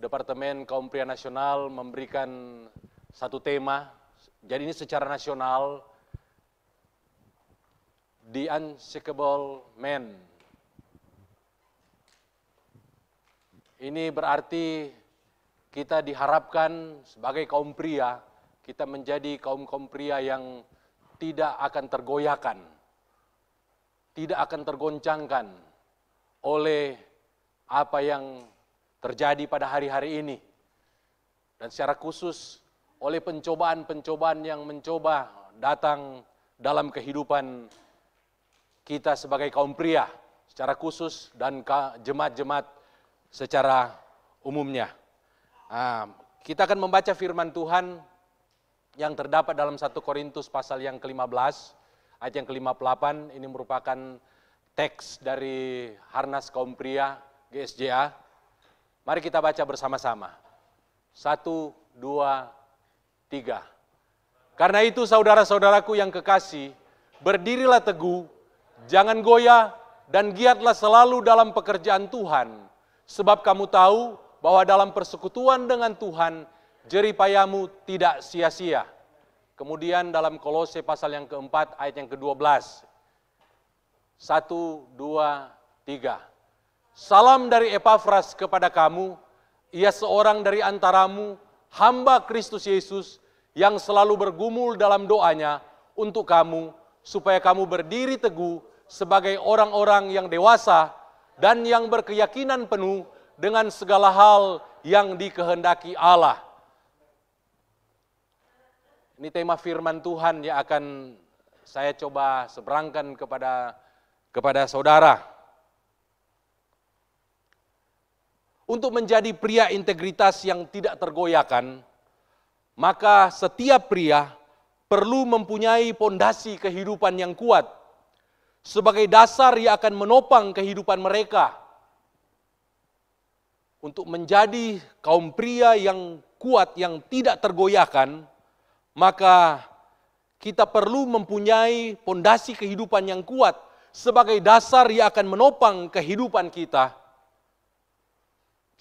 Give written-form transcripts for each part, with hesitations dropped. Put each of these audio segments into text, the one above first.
Departemen Kaum Pria Nasional memberikan satu tema. Jadi ini secara nasional, The Unshakable Man. Ini berarti kita diharapkan sebagai kaum pria, kita menjadi kaum pria yang tidak akan tergoyahkan, tidak akan tergoncangkan oleh apa yang terjadi pada hari-hari ini. Dan secara khusus oleh pencobaan-pencobaan yang mencoba datang dalam kehidupan kita sebagai kaum pria secara khusus dan jemaat-jemaat secara umumnya. Kita akan membaca firman Tuhan yang terdapat dalam 1 Korintus pasal yang ke-15, ayat yang ke-58. Ini merupakan teks dari Harnas Kaum Pria GSJA. Mari kita baca bersama-sama. 1, 2, 3. Karena itu saudara-saudaraku yang kekasih, berdirilah teguh, jangan goyah, dan giatlah selalu dalam pekerjaan Tuhan. Sebab kamu tahu bahwa dalam persekutuan dengan Tuhan, jerih payahmu tidak sia-sia. Kemudian dalam Kolose pasal yang keempat, ayat yang ke-12. 1, 2, 3. Salam dari Epafras kepada kamu, ia seorang dari antaramu, hamba Kristus Yesus, yang selalu bergumul dalam doanya untuk kamu, supaya kamu berdiri teguh sebagai orang-orang yang dewasa dan yang berkeyakinan penuh dengan segala hal yang dikehendaki Allah. Ini tema firman Tuhan yang akan saya coba seberangkan kepada saudara. Untuk menjadi pria integritas yang tidak tergoyahkan, maka setiap pria perlu mempunyai pondasi kehidupan yang kuat sebagai dasar yang akan menopang kehidupan mereka. Untuk menjadi kaum pria yang kuat, yang tidak tergoyahkan, maka kita perlu mempunyai pondasi kehidupan yang kuat sebagai dasar yang akan menopang kehidupan kita.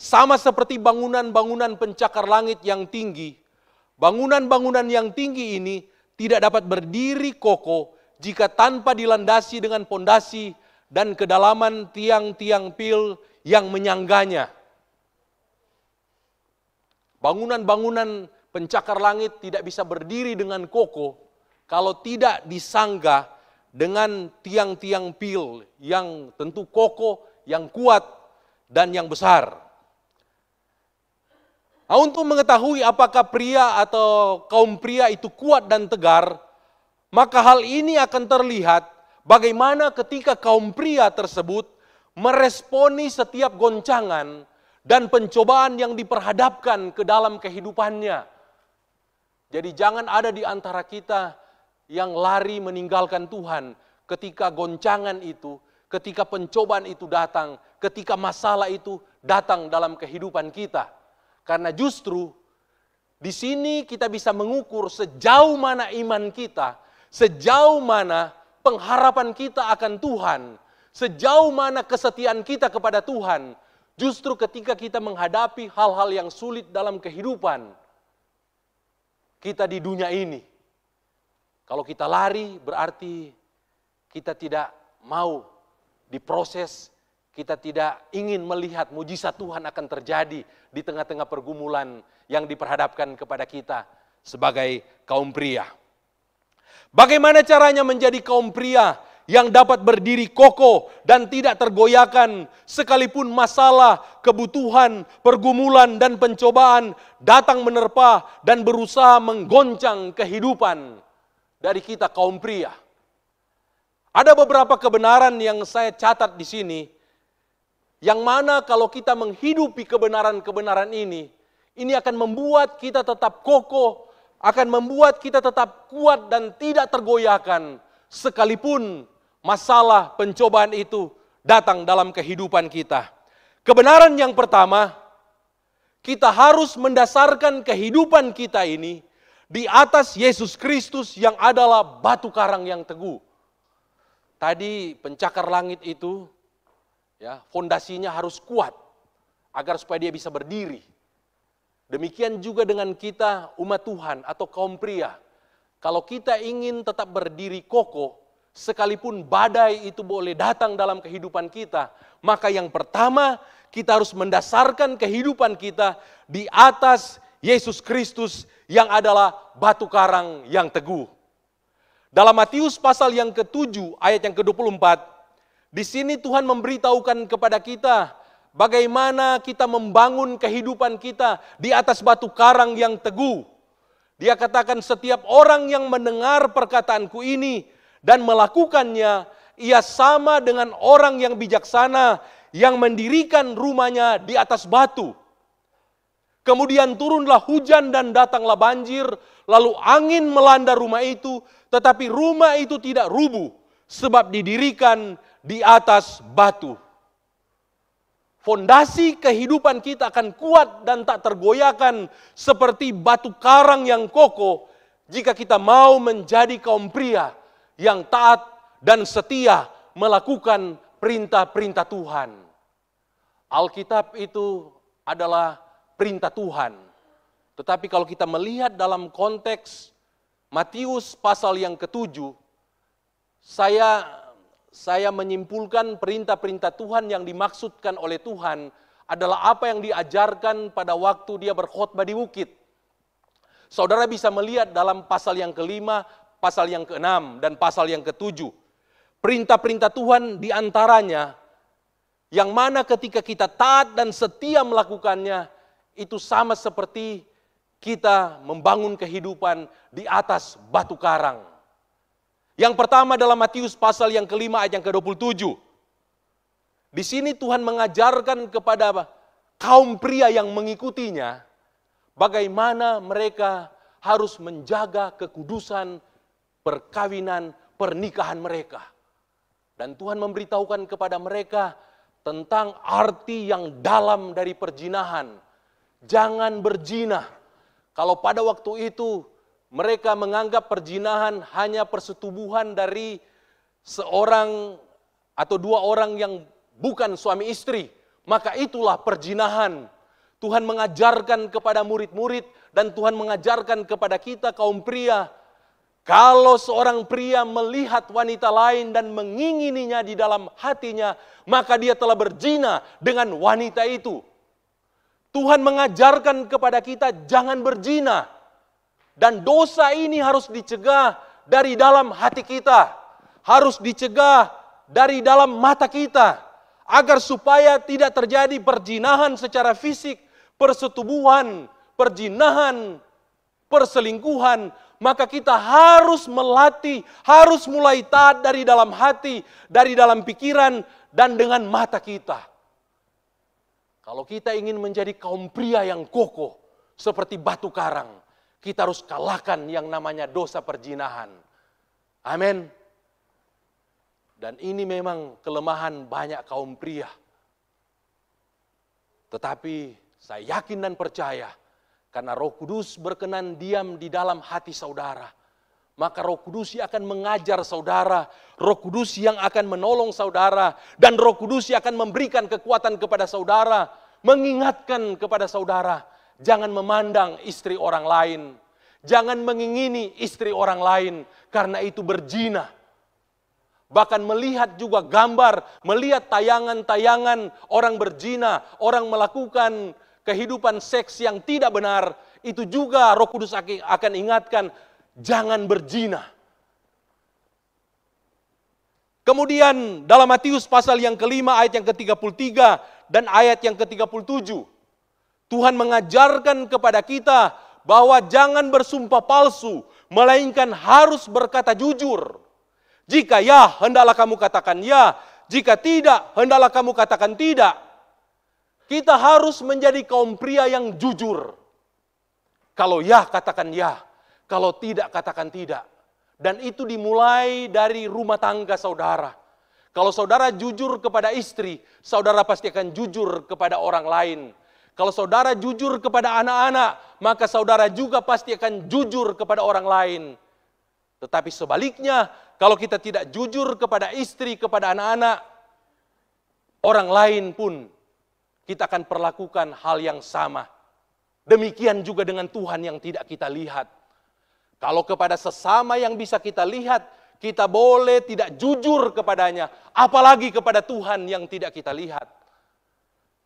Sama seperti bangunan-bangunan pencakar langit yang tinggi, bangunan-bangunan yang tinggi ini tidak dapat berdiri kokoh jika tanpa dilandasi dengan pondasi dan kedalaman tiang-tiang pil yang menyangganya. Bangunan-bangunan pencakar langit tidak bisa berdiri dengan kokoh kalau tidak disangga dengan tiang-tiang pil yang tentu kokoh, yang kuat, dan yang besar. Nah, untuk mengetahui apakah pria atau kaum pria itu kuat dan tegar, maka hal ini akan terlihat bagaimana ketika kaum pria tersebut meresponi setiap goncangan dan pencobaan yang diperhadapkan ke dalam kehidupannya. Jadi jangan ada di antara kita yang lari meninggalkan Tuhan ketika goncangan itu, ketika pencobaan itu datang, ketika masalah itu datang dalam kehidupan kita. Karena justru di sini kita bisa mengukur sejauh mana iman kita, sejauh mana pengharapan kita akan Tuhan, sejauh mana kesetiaan kita kepada Tuhan. Justru ketika kita menghadapi hal-hal yang sulit dalam kehidupan kita di dunia ini. Kalau kita lari berarti kita tidak mau diproses. Kita tidak ingin melihat mujizat Tuhan akan terjadi di tengah-tengah pergumulan yang diperhadapkan kepada kita sebagai kaum pria. Bagaimana caranya menjadi kaum pria yang dapat berdiri kokoh dan tidak tergoyahkan sekalipun masalah, kebutuhan, pergumulan, dan pencobaan datang menerpa dan berusaha menggoncang kehidupan dari kita kaum pria? Ada beberapa kebenaran yang saya catat di sini, yang mana kalau kita menghidupi kebenaran-kebenaran ini akan membuat kita tetap kokoh, akan membuat kita tetap kuat dan tidak tergoyahkan, sekalipun masalah pencobaan itu datang dalam kehidupan kita. Kebenaran yang pertama, kita harus mendasarkan kehidupan kita ini di atas Yesus Kristus yang adalah batu karang yang teguh. Tadi pencakar langit itu, ya, fondasinya harus kuat agar supaya dia bisa berdiri. Demikian juga dengan kita umat Tuhan atau kaum pria. Kalau kita ingin tetap berdiri kokoh, sekalipun badai itu boleh datang dalam kehidupan kita, maka yang pertama kita harus mendasarkan kehidupan kita di atas Yesus Kristus yang adalah batu karang yang teguh. Dalam Matius pasal yang ke-7 ayat yang ke-24, di sini Tuhan memberitahukan kepada kita bagaimana kita membangun kehidupan kita di atas batu karang yang teguh. Dia katakan, setiap orang yang mendengar perkataanku ini dan melakukannya, ia sama dengan orang yang bijaksana yang mendirikan rumahnya di atas batu. Kemudian turunlah hujan dan datanglah banjir, lalu angin melanda rumah itu, tetapi rumah itu tidak rubuh, sebab didirikan di atas batu. Fondasi kehidupan kita akan kuat dan tak tergoyahkan seperti batu karang yang kokoh jika kita mau menjadi kaum pria yang taat dan setia melakukan perintah-perintah Tuhan. Alkitab itu adalah perintah Tuhan. Tetapi kalau kita melihat dalam konteks Matius pasal yang ke-7, saya menyimpulkan perintah-perintah Tuhan yang dimaksudkan oleh Tuhan adalah apa yang diajarkan pada waktu dia berkhotbah di bukit. Saudara bisa melihat dalam pasal yang ke-5, pasal yang ke-6, dan pasal yang ke-7. Perintah-perintah Tuhan diantaranya, yang mana ketika kita taat dan setia melakukannya, itu sama seperti kita membangun kehidupan di atas batu karang. Yang pertama dalam Matius pasal yang ke-5 ayat yang ke-27. Di sini Tuhan mengajarkan kepada kaum pria yang mengikutinya bagaimana mereka harus menjaga kekudusan perkawinan, pernikahan mereka. Dan Tuhan memberitahukan kepada mereka tentang arti yang dalam dari perzinahan. Jangan berzina. Kalau pada waktu itu mereka menganggap perzinahan hanya persetubuhan dari seorang atau dua orang yang bukan suami istri, maka itulah perzinahan. Tuhan mengajarkan kepada murid-murid dan Tuhan mengajarkan kepada kita kaum pria, kalau seorang pria melihat wanita lain dan mengingininya di dalam hatinya, maka dia telah berzina dengan wanita itu. Tuhan mengajarkan kepada kita jangan berzina. Dan dosa ini harus dicegah dari dalam hati kita. Harus dicegah dari dalam mata kita. Agar supaya tidak terjadi perzinahan secara fisik, persetubuhan, perzinahan, perselingkuhan. Maka kita harus melatih, harus mulai taat dari dalam hati, dari dalam pikiran, dan dengan mata kita. Kalau kita ingin menjadi kaum pria yang kokoh, seperti batu karang, kita harus kalahkan yang namanya dosa perzinahan. Amin. Dan ini memang kelemahan banyak kaum pria. Tetapi saya yakin dan percaya, karena Roh Kudus berkenan diam di dalam hati saudara, maka Roh Kudus yang akan mengajar saudara, Roh Kudus yang akan menolong saudara, dan Roh Kudus yang akan memberikan kekuatan kepada saudara, mengingatkan kepada saudara, jangan memandang istri orang lain. Jangan mengingini istri orang lain, karena itu berzina. Bahkan melihat juga gambar, melihat tayangan-tayangan orang berzina, orang melakukan kehidupan seks yang tidak benar, itu juga Roh Kudus akan ingatkan, jangan berzina. Kemudian dalam Matius pasal yang ke-5 ayat yang ke-33 dan ayat yang ke-37, Tuhan mengajarkan kepada kita bahwa jangan bersumpah palsu, melainkan harus berkata jujur. Jika ya, hendaklah kamu katakan ya. Jika tidak, hendaklah kamu katakan tidak. Kita harus menjadi kaum pria yang jujur. Kalau ya, katakan ya. Kalau tidak, katakan tidak. Dan itu dimulai dari rumah tangga saudara. Kalau saudara jujur kepada istri, saudara pasti akan jujur kepada orang lain. Kalau saudara jujur kepada anak-anak, maka saudara juga pasti akan jujur kepada orang lain. Tetapi sebaliknya, kalau kita tidak jujur kepada istri, kepada anak-anak, orang lain pun kita akan perlakukan hal yang sama. Demikian juga dengan Tuhan yang tidak kita lihat. Kalau kepada sesama yang bisa kita lihat, kita boleh tidak jujur kepadanya, apalagi kepada Tuhan yang tidak kita lihat.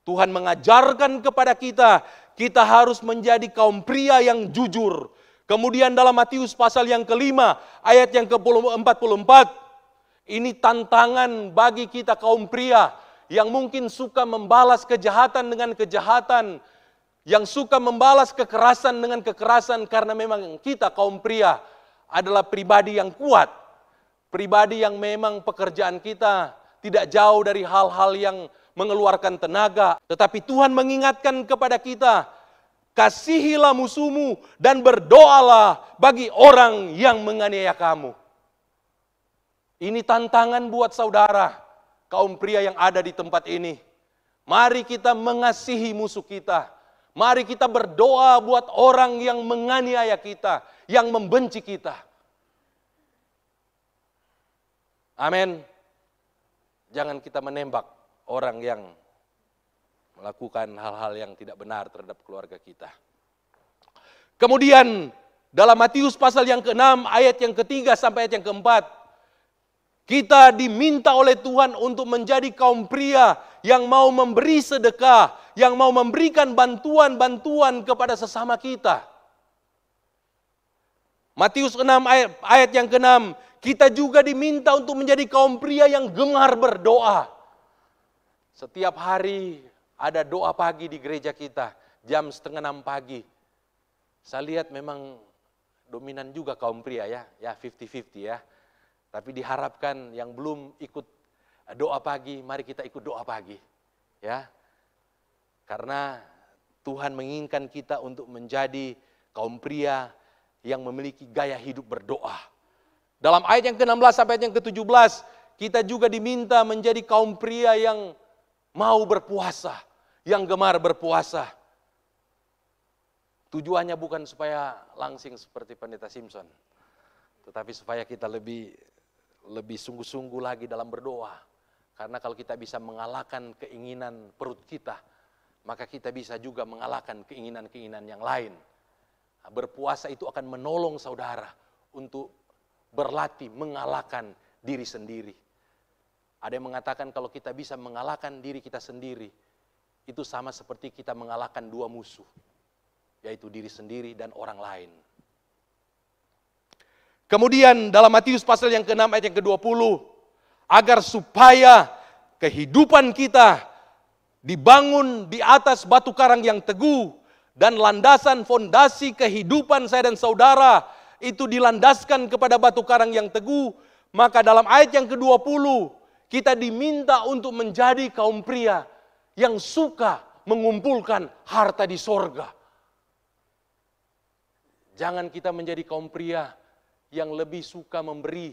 Tuhan mengajarkan kepada kita, kita harus menjadi kaum pria yang jujur. Kemudian dalam Matius pasal yang kelima, ayat yang ke-44, ini tantangan bagi kita kaum pria yang mungkin suka membalas kejahatan dengan kejahatan, yang suka membalas kekerasan dengan kekerasan, karena memang kita kaum pria adalah pribadi yang kuat, pribadi yang memang pekerjaan kita tidak jauh dari hal-hal yang mengeluarkan tenaga. Tetapi Tuhan mengingatkan kepada kita, kasihilah musuhmu dan berdoalah bagi orang yang menganiaya kamu. Ini tantangan buat saudara, kaum pria yang ada di tempat ini. Mari kita mengasihi musuh kita. Mari kita berdoa buat orang yang menganiaya kita, yang membenci kita. Amin. Jangan kita menembak orang yang melakukan hal-hal yang tidak benar terhadap keluarga kita. Kemudian dalam Matius pasal yang ke-6 ayat yang ke-3 sampai ayat yang ke-4, kita diminta oleh Tuhan untuk menjadi kaum pria yang mau memberi sedekah, yang mau memberikan bantuan-bantuan kepada sesama kita. Matius 6 ayat yang ke-6, kita juga diminta untuk menjadi kaum pria yang gemar berdoa. Setiap hari ada doa pagi di gereja kita, jam 5:30 pagi. Saya lihat memang dominan juga kaum pria ya 50-50 ya. Tapi diharapkan yang belum ikut doa pagi, mari kita ikut doa pagi. Ya. Karena Tuhan menginginkan kita untuk menjadi kaum pria yang memiliki gaya hidup berdoa. Dalam ayat yang ke-16 sampai ayat yang ke-17, kita juga diminta menjadi kaum pria yang mau berpuasa, yang gemar berpuasa. Tujuannya bukan supaya langsing seperti Pendeta Simpson, tetapi supaya kita lebih sungguh-sungguh lagi dalam berdoa. Karena kalau kita bisa mengalahkan keinginan perut kita, maka kita bisa juga mengalahkan keinginan-keinginan yang lain. Berpuasa itu akan menolong saudara untuk berlatih mengalahkan diri sendiri. Ada yang mengatakan kalau kita bisa mengalahkan diri kita sendiri, itu sama seperti kita mengalahkan dua musuh, yaitu diri sendiri dan orang lain. Kemudian dalam Matius pasal yang ke-6 ayat yang ke-20, agar supaya kehidupan kita dibangun di atas batu karang yang teguh, dan landasan fondasi kehidupan saya dan saudara itu dilandaskan kepada batu karang yang teguh, maka dalam ayat yang ke-20 kita diminta untuk menjadi kaum pria yang suka mengumpulkan harta di sorga. Jangan kita menjadi kaum pria yang lebih suka memberi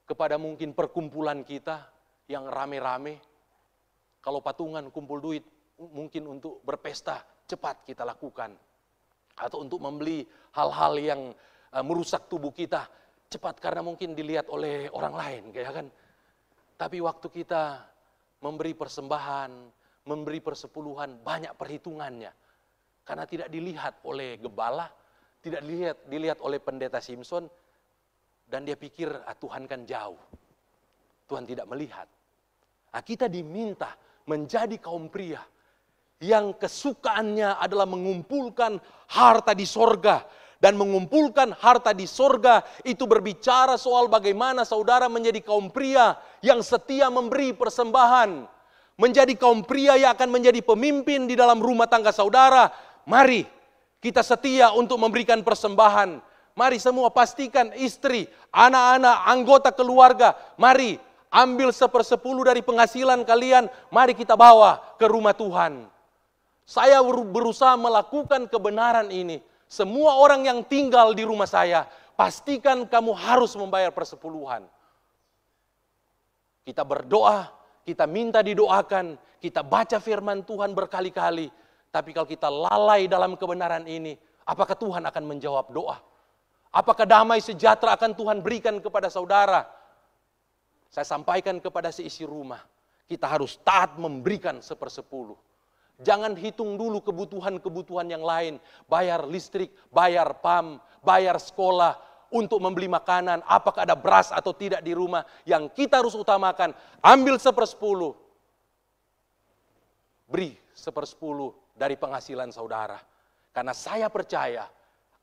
kepada mungkin perkumpulan kita yang rame-rame. Kalau patungan kumpul duit mungkin untuk berpesta cepat kita lakukan. Atau untuk membeli hal-hal yang merusak tubuh kita cepat karena mungkin dilihat oleh orang lain, ya kan? Tapi waktu kita memberi persembahan, memberi persepuluhan, banyak perhitungannya. Karena tidak dilihat oleh gembala, tidak dilihat oleh Pendeta Simpson, dan dia pikir Tuhan kan jauh. Tuhan tidak melihat. Kita diminta menjadi kaum pria yang kesukaannya adalah mengumpulkan harta di sorga. Dan mengumpulkan harta di sorga itu berbicara soal bagaimana saudara menjadi kaum pria yang setia memberi persembahan. Menjadi kaum pria yang akan menjadi pemimpin di dalam rumah tangga saudara. Mari kita setia untuk memberikan persembahan. Mari semua pastikan istri, anak-anak, anggota keluarga. Mari ambil 1/10 dari penghasilan kalian. Mari kita bawa ke rumah Tuhan. Saya berusaha melakukan kebenaran ini. Semua orang yang tinggal di rumah saya, pastikan kamu harus membayar persepuluhan. Kita berdoa, kita minta didoakan, kita baca firman Tuhan berkali-kali. Tapi kalau kita lalai dalam kebenaran ini, apakah Tuhan akan menjawab doa? Apakah damai sejahtera akan Tuhan berikan kepada saudara? Saya sampaikan kepada seisi rumah, kita harus taat memberikan 1/10. Jangan hitung dulu kebutuhan-kebutuhan yang lain. Bayar listrik, bayar PAM, bayar sekolah, untuk membeli makanan, apakah ada beras atau tidak di rumah. Yang kita harus utamakan, ambil 1/10. Beri 1/10 dari penghasilan saudara. Karena saya percaya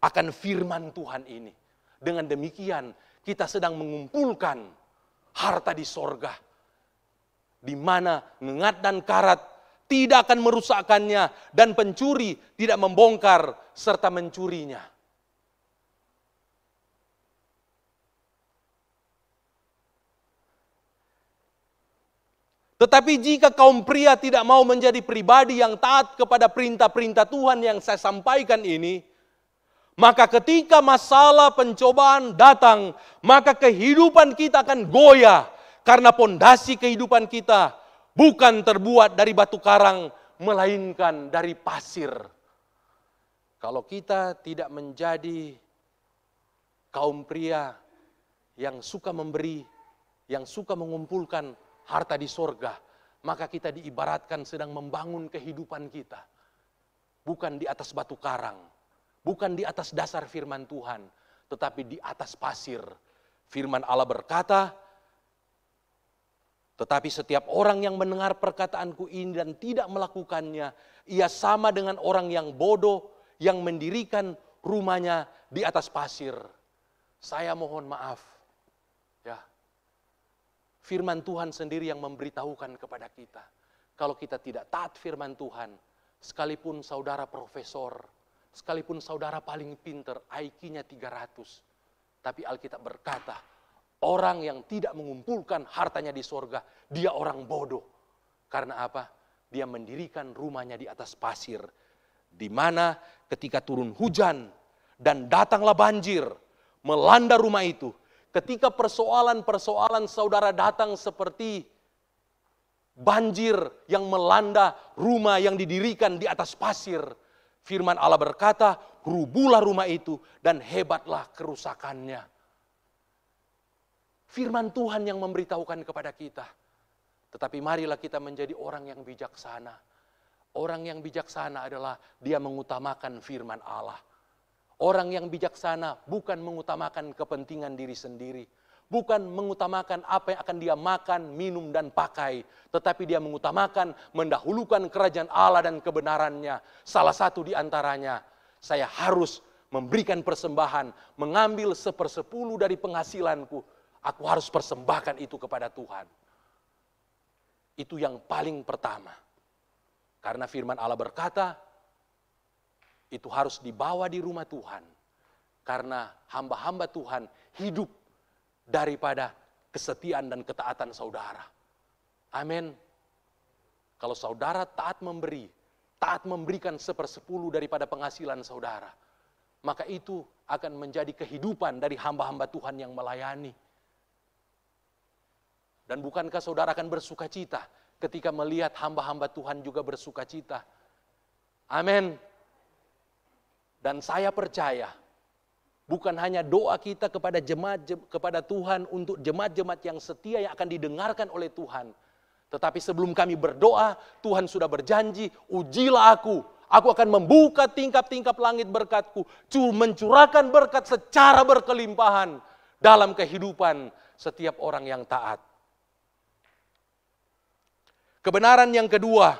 akan firman Tuhan ini. Dengan demikian, kita sedang mengumpulkan harta di sorga. Di mana ngengat dan karat tidak akan merusakkannya, dan pencuri tidak membongkar serta mencurinya. Tetapi jika kaum pria tidak mau menjadi pribadi yang taat kepada perintah-perintah Tuhan yang saya sampaikan ini, maka ketika masalah pencobaan datang, maka kehidupan kita akan goyah. Karena pondasi kehidupan kita bukan terbuat dari batu karang, melainkan dari pasir. Kalau kita tidak menjadi kaum pria yang suka memberi, yang suka mengumpulkan harta di sorga, maka kita diibaratkan sedang membangun kehidupan kita. Bukan di atas batu karang, bukan di atas dasar firman Tuhan, tetapi di atas pasir. Firman Allah berkata, tetapi setiap orang yang mendengar perkataanku ini dan tidak melakukannya, ia sama dengan orang yang bodoh yang mendirikan rumahnya di atas pasir. Saya mohon maaf, ya. Firman Tuhan sendiri yang memberitahukan kepada kita. Kalau kita tidak taat firman Tuhan, sekalipun saudara profesor, sekalipun saudara paling pinter, IQ-nya 300. Tapi Alkitab berkata, orang yang tidak mengumpulkan hartanya di sorga, dia orang bodoh. Karena apa? Dia mendirikan rumahnya di atas pasir. Di mana ketika turun hujan dan datanglah banjir, melanda rumah itu. Ketika persoalan-persoalan saudara datang seperti banjir yang melanda rumah yang didirikan di atas pasir, firman Allah berkata, rubuhlah rumah itu dan hebatlah kerusakannya. Firman Tuhan yang memberitahukan kepada kita. Tetapi marilah kita menjadi orang yang bijaksana. Orang yang bijaksana adalah dia mengutamakan firman Allah. Orang yang bijaksana bukan mengutamakan kepentingan diri sendiri. Bukan mengutamakan apa yang akan dia makan, minum, dan pakai. Tetapi dia mengutamakan, mendahulukan kerajaan Allah dan kebenarannya. Salah satu di antaranya, saya harus memberikan persembahan, mengambil 1/10 dari penghasilanku. Aku harus persembahkan itu kepada Tuhan. Itu yang paling pertama. Karena firman Allah berkata, itu harus dibawa di rumah Tuhan. Karena hamba-hamba Tuhan hidup daripada kesetiaan dan ketaatan saudara. Amin. Kalau saudara taat memberi, taat memberikan 1/10 daripada penghasilan saudara, maka itu akan menjadi kehidupan dari hamba-hamba Tuhan yang melayani. Dan bukankah saudara akan bersuka cita ketika melihat hamba-hamba Tuhan juga bersuka cita? Amin. Dan saya percaya, bukan hanya doa kita kepada kepada Tuhan untuk jemaat-jemaat yang setia yang akan didengarkan oleh Tuhan. Tetapi sebelum kami berdoa, Tuhan sudah berjanji, ujilah aku akan membuka tingkap-tingkap langit berkat-Ku, mencurahkan berkat secara berkelimpahan dalam kehidupan setiap orang yang taat. Kebenaran yang kedua,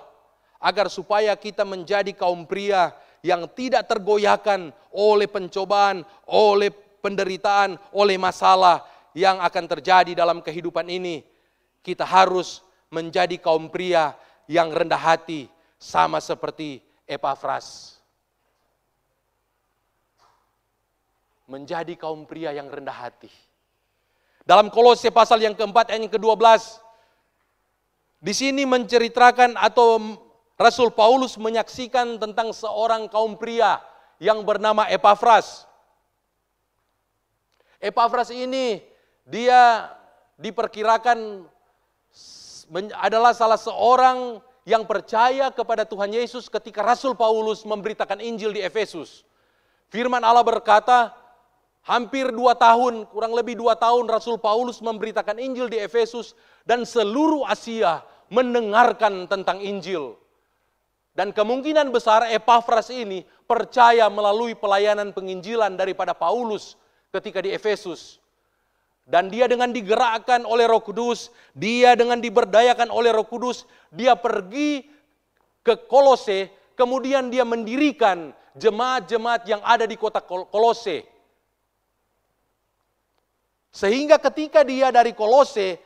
agar supaya kita menjadi kaum pria yang tidak tergoyahkan oleh pencobaan, oleh penderitaan, oleh masalah yang akan terjadi dalam kehidupan ini. Kita harus menjadi kaum pria yang rendah hati, sama seperti Epafras. Menjadi kaum pria yang rendah hati. Dalam Kolose pasal yang keempat ayat yang ke-12, di sini menceritakan atau Rasul Paulus menyaksikan tentang seorang kaum pria yang bernama Epafras. Epafras ini dia diperkirakan adalah salah seorang yang percaya kepada Tuhan Yesus ketika Rasul Paulus memberitakan Injil di Efesus. Firman Allah berkata, hampir 2 tahun, kurang lebih 2 tahun Rasul Paulus memberitakan Injil di Efesus dan seluruh Asia mendengarkan tentang Injil. Dan kemungkinan besar Epafras ini percaya melalui pelayanan penginjilan daripada Paulus ketika di Efesus. Dan dia dengan digerakkan oleh Roh Kudus, dia dengan diberdayakan oleh Roh Kudus, dia pergi ke Kolose, kemudian dia mendirikan jemaat-jemaat yang ada di kota Kolose. Sehingga ketika dia dari Kolose,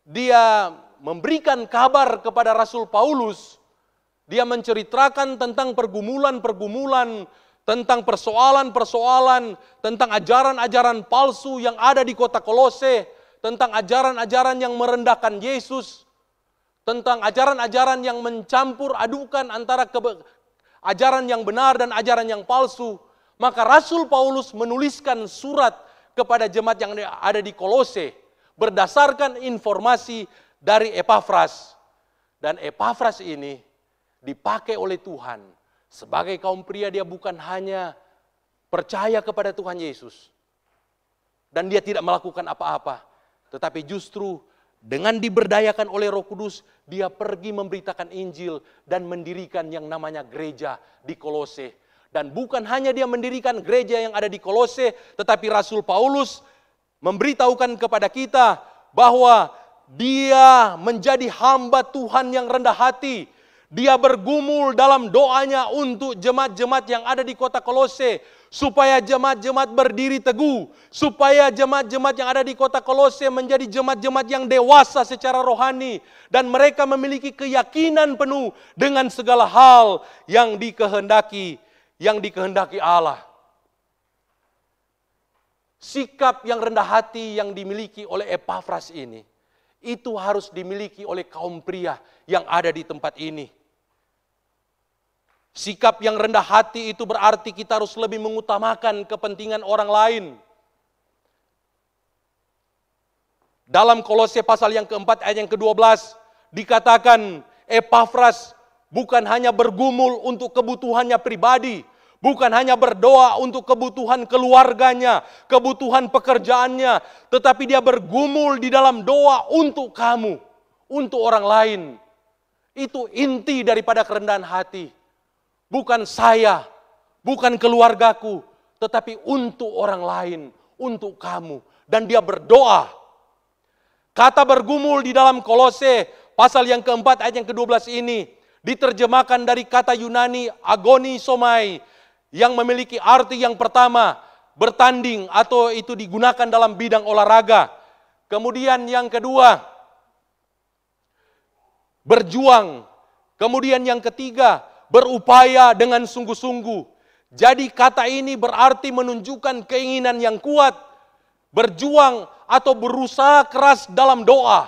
dia memberikan kabar kepada Rasul Paulus, dia menceritakan tentang pergumulan-pergumulan, tentang persoalan-persoalan, tentang ajaran-ajaran palsu yang ada di kota Kolose, tentang ajaran-ajaran yang merendahkan Yesus, tentang ajaran-ajaran yang mencampur adukan antara ajaran yang benar dan ajaran yang palsu. Maka Rasul Paulus menuliskan surat kepada jemaat yang ada di Kolose berdasarkan informasi dari Epafras. Dan Epafras ini dipakai oleh Tuhan. Sebagai kaum pria dia bukan hanya percaya kepada Tuhan Yesus. Dan dia tidak melakukan apa-apa. Tetapi justru dengan diberdayakan oleh Roh Kudus, dia pergi memberitakan Injil dan mendirikan yang namanya gereja di Kolose. Dan bukan hanya dia mendirikan gereja yang ada di Kolose, tetapi Rasul Paulus memberitahukan kepada kita bahwa dia menjadi hamba Tuhan yang rendah hati. Dia bergumul dalam doanya untuk jemaat-jemaat yang ada di kota Kolose, supaya jemaat-jemaat berdiri teguh, supaya jemaat-jemaat yang ada di kota Kolose menjadi jemaat-jemaat yang dewasa secara rohani, dan mereka memiliki keyakinan penuh dengan segala hal yang dikehendaki Allah. Sikap yang rendah hati yang dimiliki oleh Epafras ini, itu harus dimiliki oleh kaum pria yang ada di tempat ini. Sikap yang rendah hati itu berarti kita harus lebih mengutamakan kepentingan orang lain. Dalam Kolose pasal yang keempat ayat yang ke-12 dikatakan Epafras bukan hanya bergumul untuk kebutuhannya pribadi, bukan hanya berdoa untuk kebutuhan keluarganya, kebutuhan pekerjaannya, tetapi dia bergumul di dalam doa untuk kamu, untuk orang lain. Itu inti daripada kerendahan hati. Bukan saya, bukan keluargaku, tetapi untuk orang lain, untuk kamu. Dan dia berdoa. Kata bergumul di dalam Kolose pasal yang keempat ayat yang ke-12 ini diterjemahkan dari kata Yunani agonisomai yang memiliki arti yang pertama bertanding atau itu digunakan dalam bidang olahraga. Kemudian yang kedua berjuang. Kemudian yang ketiga berupaya dengan sungguh-sungguh. Jadi kata ini berarti menunjukkan keinginan yang kuat, berjuang atau berusaha keras dalam doa.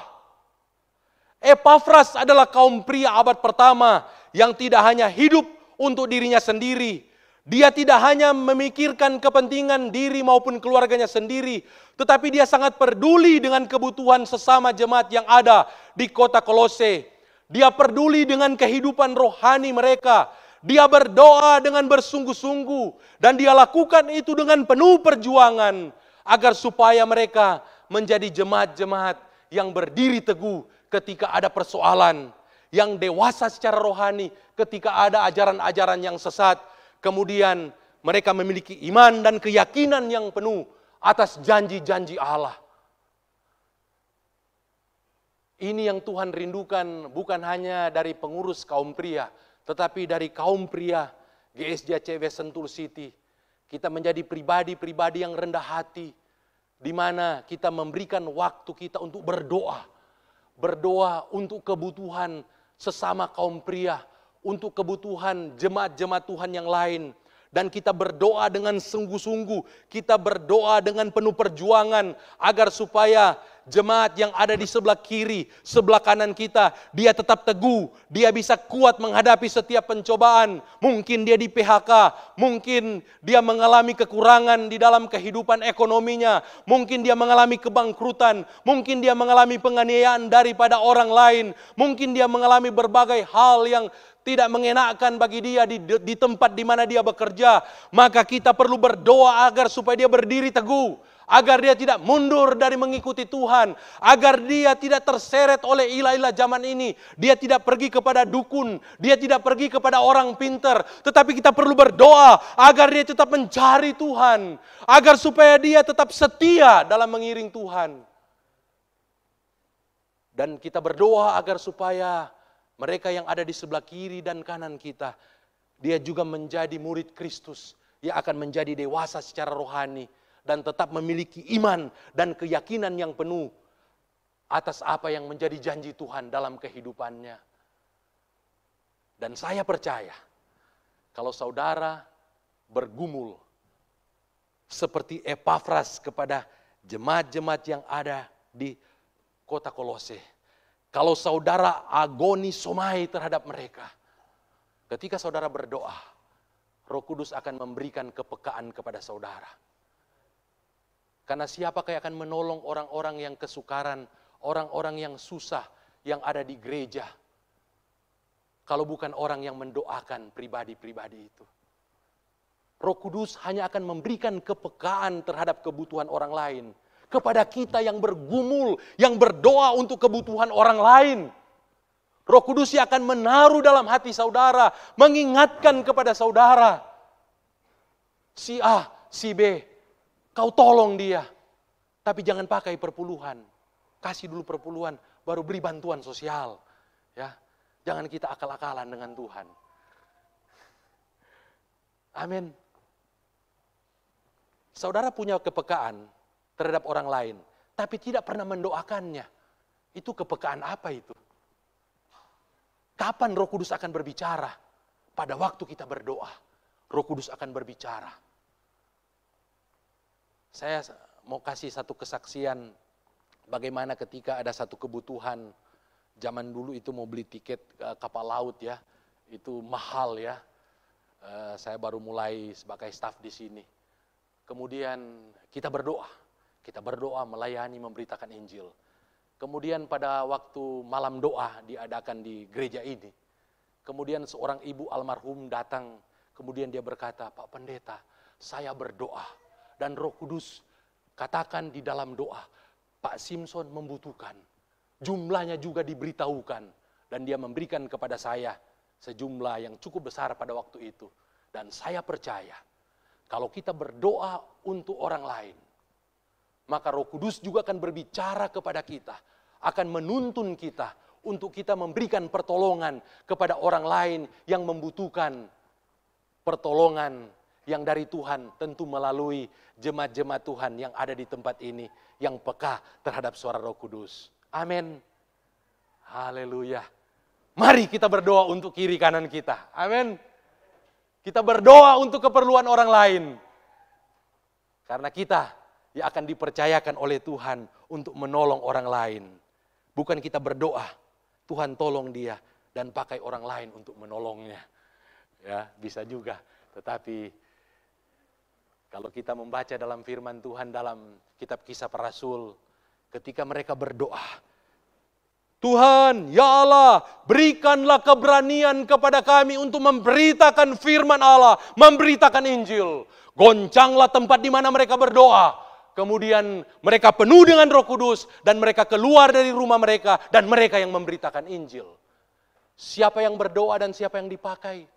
Epafras adalah kaum pria abad pertama yang tidak hanya hidup untuk dirinya sendiri. Dia tidak hanya memikirkan kepentingan diri maupun keluarganya sendiri, tetapi dia sangat peduli dengan kebutuhan sesama jemaat yang ada di kota Kolose. Dia peduli dengan kehidupan rohani mereka. Dia berdoa dengan bersungguh-sungguh. Dan dia lakukan itu dengan penuh perjuangan. Agar supaya mereka menjadi jemaat-jemaat yang berdiri teguh ketika ada persoalan. Yang dewasa secara rohani ketika ada ajaran-ajaran yang sesat. Kemudian mereka memiliki iman dan keyakinan yang penuh atas janji-janji Allah. Ini yang Tuhan rindukan bukan hanya dari pengurus kaum pria, tetapi dari kaum pria GSJCW Sentul City. Kita menjadi pribadi-pribadi yang rendah hati, di mana kita memberikan waktu kita untuk berdoa. Berdoa untuk kebutuhan sesama kaum pria, untuk kebutuhan jemaat-jemaat Tuhan yang lain. Dan kita berdoa dengan sungguh-sungguh, kita berdoa dengan penuh perjuangan agar supaya jemaat yang ada di sebelah kiri, sebelah kanan kita, dia tetap teguh, dia bisa kuat menghadapi setiap pencobaan. Mungkin dia di PHK, mungkin dia mengalami kekurangan di dalam kehidupan ekonominya, mungkin dia mengalami kebangkrutan, mungkin dia mengalami penganiayaan daripada orang lain, mungkin dia mengalami berbagai hal yang tidak mengenakan bagi dia di tempat di mana dia bekerja. Maka kita perlu berdoa agar supaya dia berdiri teguh, agar dia tidak mundur dari mengikuti Tuhan, agar dia tidak terseret oleh ilah-ilah zaman ini. Dia tidak pergi kepada dukun, dia tidak pergi kepada orang pintar, tetapi kita perlu berdoa agar dia tetap mencari Tuhan, agar supaya dia tetap setia dalam mengiring Tuhan. Dan kita berdoa agar supaya mereka yang ada di sebelah kiri dan kanan kita, dia juga menjadi murid Kristus yang akan menjadi dewasa secara rohani dan tetap memiliki iman dan keyakinan yang penuh atas apa yang menjadi janji Tuhan dalam kehidupannya. Dan saya percaya kalau saudara bergumul seperti Epafras kepada jemaat-jemaat yang ada di kota Kolose, kalau saudara agoni somai terhadap mereka, ketika saudara berdoa, Roh Kudus akan memberikan kepekaan kepada saudara. Karena siapakah yang akan menolong orang-orang yang kesukaran, orang-orang yang susah, yang ada di gereja, kalau bukan orang yang mendoakan pribadi-pribadi itu. Roh Kudus hanya akan memberikan kepekaan terhadap kebutuhan orang lain, kepada kita yang bergumul, yang berdoa untuk kebutuhan orang lain. Roh Kudus yang akan menaruh dalam hati saudara, mengingatkan kepada saudara, si A, si B, kau tolong dia, tapi jangan pakai perpuluhan. Kasih dulu perpuluhan, baru beri bantuan sosial. Ya, jangan kita akal-akalan dengan Tuhan. Amin. Saudara punya kepekaan terhadap orang lain, tapi tidak pernah mendoakannya. Itu kepekaan apa itu? Kapan Roh Kudus akan berbicara? Pada waktu kita berdoa, Roh Kudus akan berbicara. Saya mau kasih satu kesaksian bagaimana ketika ada satu kebutuhan. Zaman dulu itu mau beli tiket kapal laut ya, itu mahal ya. Saya baru mulai sebagai staf di sini. Kemudian kita berdoa melayani, memberitakan Injil. Kemudian pada waktu malam doa diadakan di gereja ini, kemudian seorang ibu almarhum datang, kemudian dia berkata, Pak Pendeta, saya berdoa dan Roh Kudus katakan di dalam doa, Pak Simpson membutuhkan, jumlahnya juga diberitahukan, dan dia memberikan kepada saya sejumlah yang cukup besar pada waktu itu. Dan saya percaya, kalau kita berdoa untuk orang lain, maka Roh Kudus juga akan berbicara kepada kita, akan menuntun kita untuk kita memberikan pertolongan kepada orang lain yang membutuhkan pertolongan yang dari Tuhan, tentu melalui jemaat-jemaat Tuhan yang ada di tempat ini, yang peka terhadap suara Roh Kudus. Amin. Haleluya. Mari kita berdoa untuk kiri kanan kita. Amin. Kita berdoa untuk keperluan orang lain. Karena kita yang akan dipercayakan oleh Tuhan untuk menolong orang lain. Bukan kita berdoa, Tuhan tolong dia dan pakai orang lain untuk menolongnya. Ya, bisa juga. Tetapi kalau kita membaca dalam firman Tuhan dalam kitab Kisah Para Rasul, ketika mereka berdoa, Tuhan, ya Allah, berikanlah keberanian kepada kami untuk memberitakan firman Allah, memberitakan Injil. Goncanglah tempat di mana mereka berdoa. Kemudian mereka penuh dengan Roh Kudus dan mereka keluar dari rumah mereka dan mereka yang memberitakan Injil. Siapa yang berdoa dan siapa yang dipakai?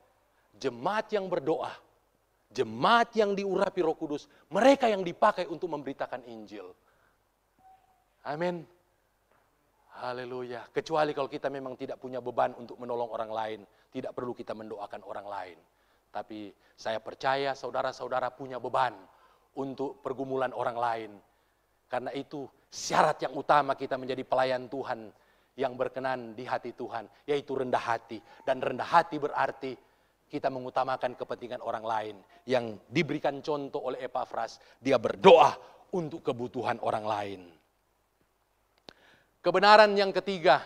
Jemaat yang berdoa, jemaat yang diurapi Roh Kudus, mereka yang dipakai untuk memberitakan Injil. Amin. Haleluya. Kecuali kalau kita memang tidak punya beban untuk menolong orang lain, tidak perlu kita mendoakan orang lain. Tapi saya percaya saudara-saudara punya beban untuk pergumulan orang lain. Karena itu syarat yang utama kita menjadi pelayan Tuhan yang berkenan di hati Tuhan, yaitu rendah hati. Dan rendah hati berarti kita mengutamakan kepentingan orang lain. Yang diberikan contoh oleh Epafras, dia berdoa untuk kebutuhan orang lain. Kebenaran yang ketiga,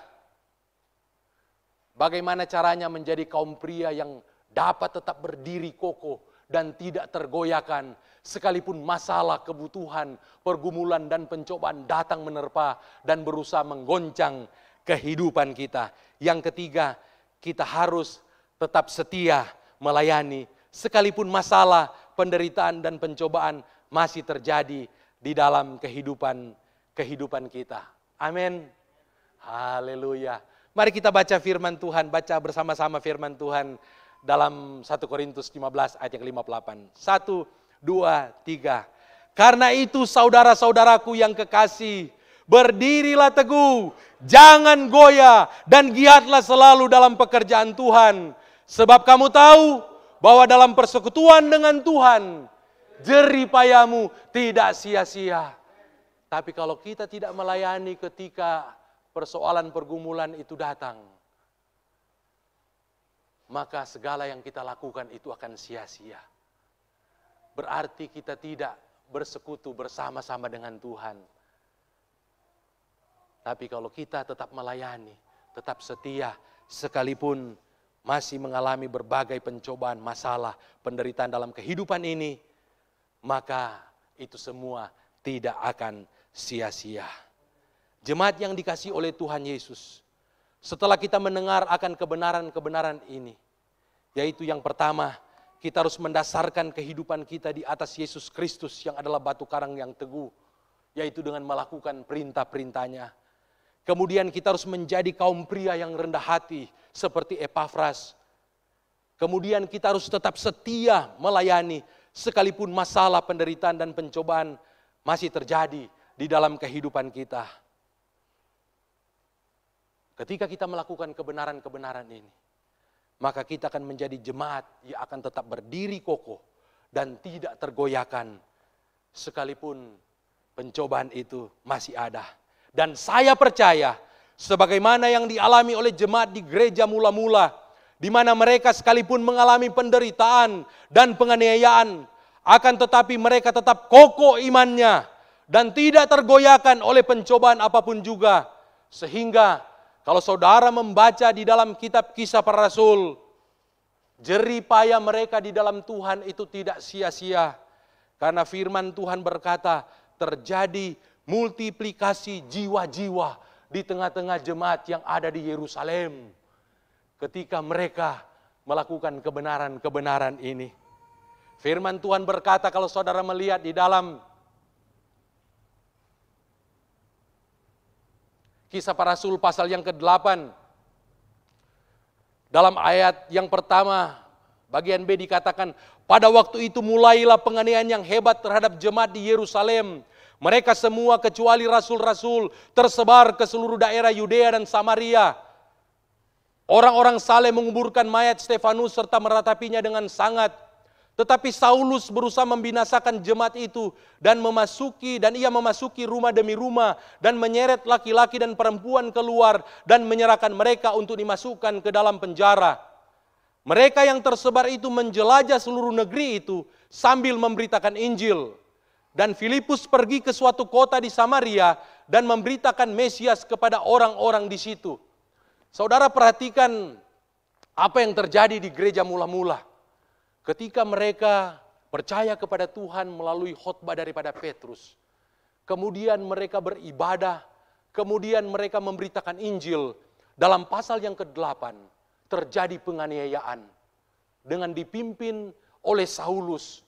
bagaimana caranya menjadi kaum pria yang dapat tetap berdiri kokoh dan tidak tergoyahkan sekalipun masalah, kebutuhan, pergumulan dan pencobaan datang menerpa dan berusaha menggoncang kehidupan kita. Yang ketiga, kita harus tetap setia melayani sekalipun masalah, penderitaan dan pencobaan masih terjadi di dalam kehidupan kita. Amin. Haleluya. Mari kita baca firman Tuhan, baca bersama-sama firman Tuhan dalam 1 Korintus 15 ayat yang 58. 1, 2, 3. Karena itu saudara-saudaraku yang kekasih, berdirilah teguh, jangan goyah, dan giatlah selalu dalam pekerjaan Tuhan. Sebab kamu tahu bahwa dalam persekutuan dengan Tuhan, jerih payamu tidak sia-sia. Tapi kalau kita tidak melayani ketika persoalan pergumulan itu datang, maka segala yang kita lakukan itu akan sia-sia. Berarti kita tidak bersekutu bersama-sama dengan Tuhan. Tapi kalau kita tetap melayani, tetap setia, sekalipun masih mengalami berbagai pencobaan, masalah, penderitaan dalam kehidupan ini, maka itu semua tidak akan sia-sia. Jemaat yang dikasihi oleh Tuhan Yesus, setelah kita mendengar akan kebenaran-kebenaran ini, yaitu yang pertama, kita harus mendasarkan kehidupan kita di atas Yesus Kristus yang adalah batu karang yang teguh, yaitu dengan melakukan perintah-perintahnya. Kemudian kita harus menjadi kaum pria yang rendah hati seperti Epafras. Kemudian kita harus tetap setia melayani sekalipun masalah, penderitaan dan pencobaan masih terjadi di dalam kehidupan kita. Ketika kita melakukan kebenaran-kebenaran ini, maka kita akan menjadi jemaat yang akan tetap berdiri kokoh dan tidak tergoyahkan sekalipun pencobaan itu masih ada. Dan saya percaya sebagaimana yang dialami oleh jemaat di gereja mula-mula, di mana mereka sekalipun mengalami penderitaan dan penganiayaan, akan tetapi mereka tetap kokoh imannya dan tidak tergoyahkan oleh pencobaan apapun juga. Sehingga kalau saudara membaca di dalam kitab Kisah Para Rasul, jerih payah mereka di dalam Tuhan itu tidak sia-sia. Karena firman Tuhan berkata, terjadi multiplikasi jiwa-jiwa di tengah-tengah jemaat yang ada di Yerusalem. Ketika mereka melakukan kebenaran-kebenaran ini. Firman Tuhan berkata, kalau saudara melihat di dalam Kisah Para Rasul pasal yang ke-8, dalam ayat yang pertama, bagian B dikatakan, pada waktu itu mulailah penganiayaan yang hebat terhadap jemaat di Yerusalem. Mereka semua kecuali rasul-rasul tersebar ke seluruh daerah Yudea dan Samaria. Orang-orang saleh menguburkan mayat Stefanus serta meratapinya dengan sangat. Tetapi Saulus berusaha membinasakan jemaat itu dan ia memasuki rumah demi rumah dan menyeret laki-laki dan perempuan keluar dan menyerahkan mereka untuk dimasukkan ke dalam penjara. Mereka yang tersebar itu menjelajah seluruh negeri itu sambil memberitakan Injil. Dan Filipus pergi ke suatu kota di Samaria dan memberitakan Mesias kepada orang-orang di situ. Saudara perhatikan apa yang terjadi di gereja mula-mula. Ketika mereka percaya kepada Tuhan melalui khotbah daripada Petrus, kemudian mereka beribadah, kemudian mereka memberitakan Injil, dalam pasal yang ke-8 terjadi penganiayaan dengan dipimpin oleh Saulus.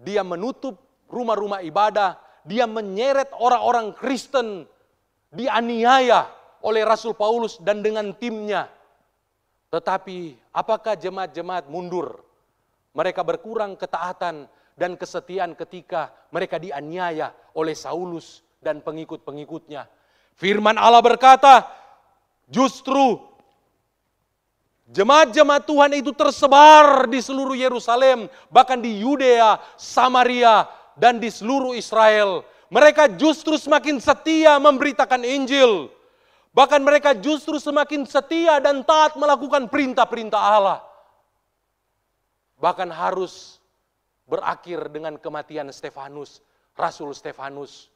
Dia menutup rumah-rumah ibadah, dia menyeret orang-orang Kristen, dianiaya oleh Rasul Paulus dan dengan timnya. Tetapi apakah jemaat-jemaat mundur? Mereka berkurang ketaatan dan kesetiaan ketika mereka dianiaya oleh Saulus dan pengikut-pengikutnya. Firman Allah berkata, justru jemaat-jemaat Tuhan itu tersebar di seluruh Yerusalem, bahkan di Yudea, Samaria, dan di seluruh Israel. Mereka justru semakin setia memberitakan Injil. Bahkan mereka justru semakin setia dan taat melakukan perintah-perintah Allah. Bahkan harus berakhir dengan kematian Stefanus, Rasul Stefanus,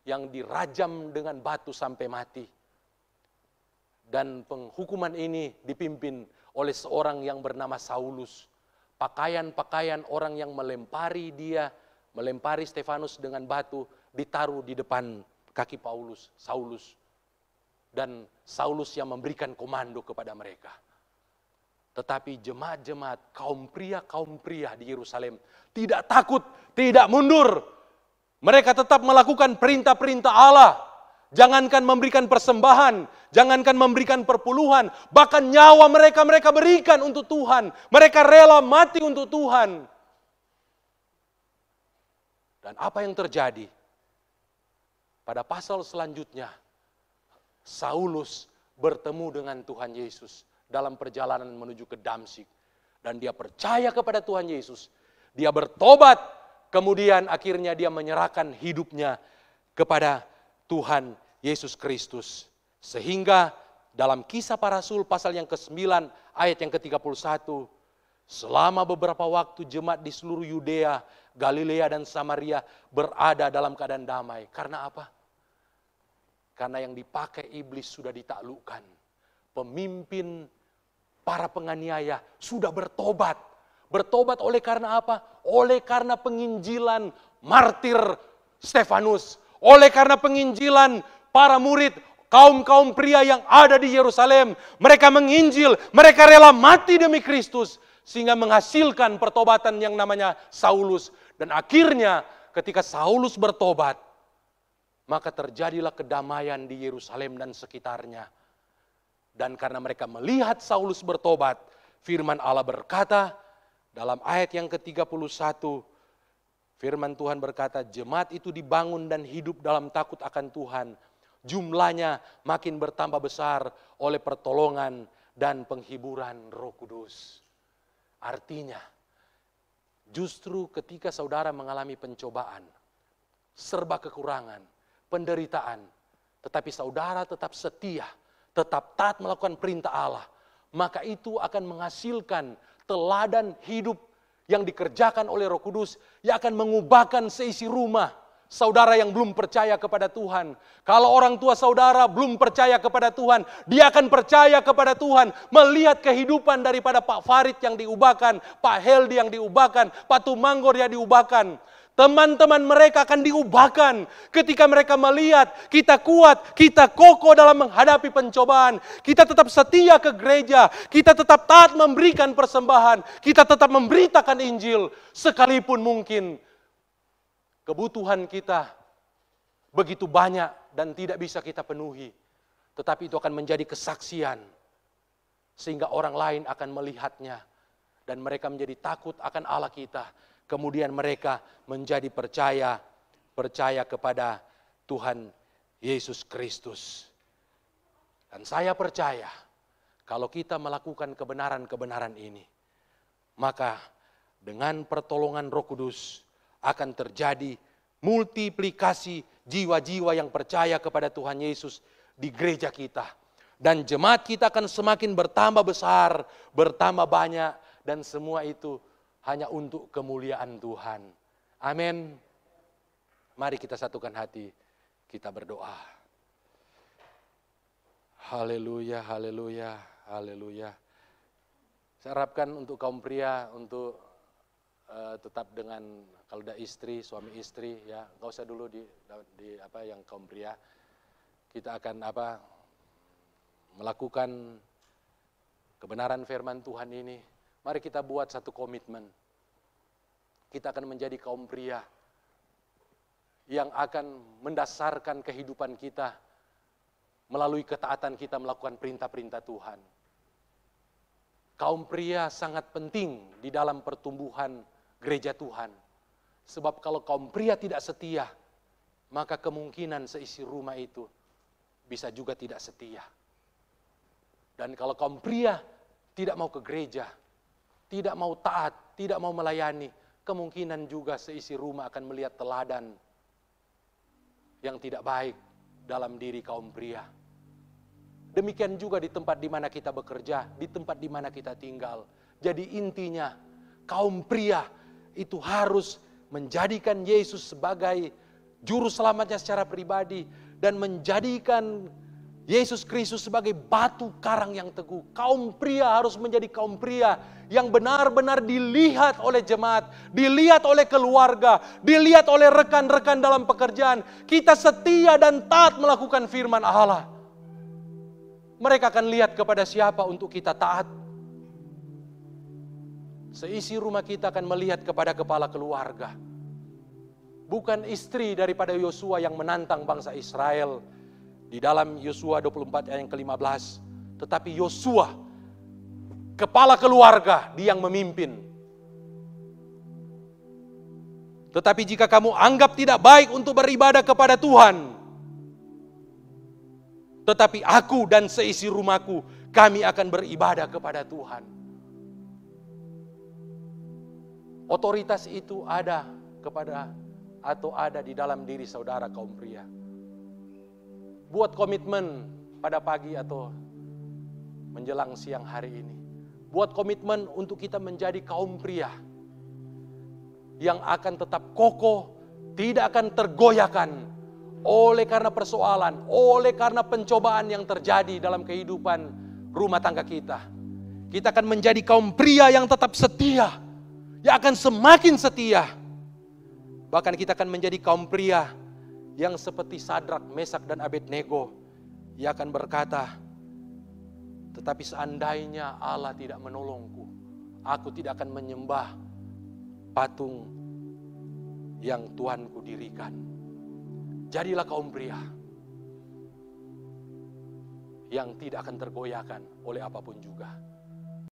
yang dirajam dengan batu sampai mati. Dan penghukuman ini dipimpin oleh seorang yang bernama Saulus. Pakaian-pakaian orang yang melempari Stefanus dengan batu, ditaruh di depan kaki Saulus. Dan Saulus yang memberikan komando kepada mereka. Tetapi jemaat-jemaat, kaum pria di Yerusalem tidak takut, tidak mundur. Mereka tetap melakukan perintah-perintah Allah. Jangankan memberikan persembahan, jangankan memberikan perpuluhan, bahkan nyawa mereka berikan untuk Tuhan. Mereka rela mati untuk Tuhan. Dan apa yang terjadi? Pada pasal selanjutnya, Saulus bertemu dengan Tuhan Yesus dalam perjalanan menuju ke Damsyik. Dan dia percaya kepada Tuhan Yesus. Dia bertobat, kemudian akhirnya dia menyerahkan hidupnya kepada Tuhan Yesus Kristus. Sehingga dalam Kisah Para Rasul pasal yang ke-9 ayat yang ke-31, selama beberapa waktu jemaat di seluruh Yudea, Galilea dan Samaria berada dalam keadaan damai. Karena apa? Karena yang dipakai iblis sudah ditaklukkan. Pemimpin para penganiaya sudah bertobat. Bertobat oleh karena apa? Oleh karena penginjilan martir Stefanus. Oleh karena penginjilan para murid, kaum-kaum pria yang ada di Yerusalem. Mereka menginjil, mereka rela mati demi Kristus. Sehingga menghasilkan pertobatan yang namanya Saulus. Dan akhirnya ketika Saulus bertobat, maka terjadilah kedamaian di Yerusalem dan sekitarnya. Dan karena mereka melihat Saulus bertobat, firman Allah berkata dalam ayat yang ke-31, firman Tuhan berkata, jemaat itu dibangun dan hidup dalam takut akan Tuhan. Jumlahnya makin bertambah besar oleh pertolongan dan penghiburan Roh Kudus. Artinya, justru ketika saudara mengalami pencobaan, serba kekurangan, penderitaan, tetapi saudara tetap setia, tetap taat melakukan perintah Allah, maka itu akan menghasilkan teladan hidup yang dikerjakan oleh Roh Kudus yang akan mengubahkan seisi rumah saudara yang belum percaya kepada Tuhan. Kalau orang tua saudara belum percaya kepada Tuhan, dia akan percaya kepada Tuhan melihat kehidupan daripada Pak Farid yang diubahkan, Pak Heldi yang diubahkan, Pak Tumanggor yang diubahkan. Teman-teman mereka akan diubahkan ketika mereka melihat kita kuat, kita kokoh dalam menghadapi pencobaan. Kita tetap setia ke gereja, kita tetap taat memberikan persembahan, kita tetap memberitakan Injil. Sekalipun mungkin kebutuhan kita begitu banyak dan tidak bisa kita penuhi. Tetapi itu akan menjadi kesaksian. Sehingga orang lain akan melihatnya. Dan mereka menjadi takut akan Allah kita. Kemudian mereka menjadi percaya kepada Tuhan Yesus Kristus. Dan saya percaya kalau kita melakukan kebenaran-kebenaran ini, maka dengan pertolongan Roh Kudus akan terjadi multiplikasi jiwa-jiwa yang percaya kepada Tuhan Yesus di gereja kita. Dan jemaat kita akan semakin bertambah besar, bertambah banyak, dan semua itu hanya untuk kemuliaan Tuhan. Amin. Mari kita satukan hati, kita berdoa. Haleluya, haleluya, haleluya. Saya harapkan untuk kaum pria, untuk tetap dengan, kalau ada istri, suami istri, ya nggak usah dulu di apa yang kaum pria. Kita akan melakukan kebenaran firman Tuhan ini. Mari kita buat satu komitmen. Kita akan menjadi kaum pria yang akan mendasarkan kehidupan kita melalui ketaatan kita melakukan perintah-perintah Tuhan. Kaum pria sangat penting di dalam pertumbuhan gereja Tuhan. Sebab kalau kaum pria tidak setia, maka kemungkinan seisi rumah itu bisa juga tidak setia. Dan kalau kaum pria tidak mau ke gereja, tidak mau taat, tidak mau melayani, kemungkinan juga seisi rumah akan melihat teladan yang tidak baik dalam diri kaum pria. Demikian juga di tempat di mana kita bekerja, di tempat di mana kita tinggal. Jadi intinya, kaum pria itu harus menjadikan Yesus sebagai juru selamatnya secara pribadi dan menjadikan Yesus Kristus sebagai batu karang yang teguh. Kaum pria harus menjadi kaum pria yang benar-benar dilihat oleh jemaat, dilihat oleh keluarga, dilihat oleh rekan-rekan dalam pekerjaan. Kita setia dan taat melakukan firman Allah. Mereka akan lihat kepada siapa untuk kita taat. Seisi rumah kita akan melihat kepada kepala keluarga. bukan istri daripada Yosua yang menantang bangsa Israel di dalam Yosua 24 ayat yang ke-15, tetapi Yosua, kepala keluarga, dia yang memimpin. Tetapi jika kamu anggap tidak baik untuk beribadah kepada Tuhan, tetapi aku dan seisi rumahku, kami akan beribadah kepada Tuhan. Otoritas itu ada kepada atau ada di dalam diri saudara kaum pria. Buat komitmen pada pagi atau menjelang siang hari ini. Buat komitmen untuk kita menjadi kaum pria yang akan tetap kokoh, tidak akan tergoyahkan oleh karena persoalan, oleh karena pencobaan yang terjadi dalam kehidupan rumah tangga kita. Kita akan menjadi kaum pria yang tetap setia, yang akan semakin setia. Bahkan kita akan menjadi kaum pria yang seperti Sadrak, Mesak, dan Abednego, yang akan berkata, tetapi seandainya Allah tidak menolongku, aku tidak akan menyembah patung yang Tuhanku dirikan. Jadilah kaum pria yang tidak akan tergoyahkan oleh apapun juga.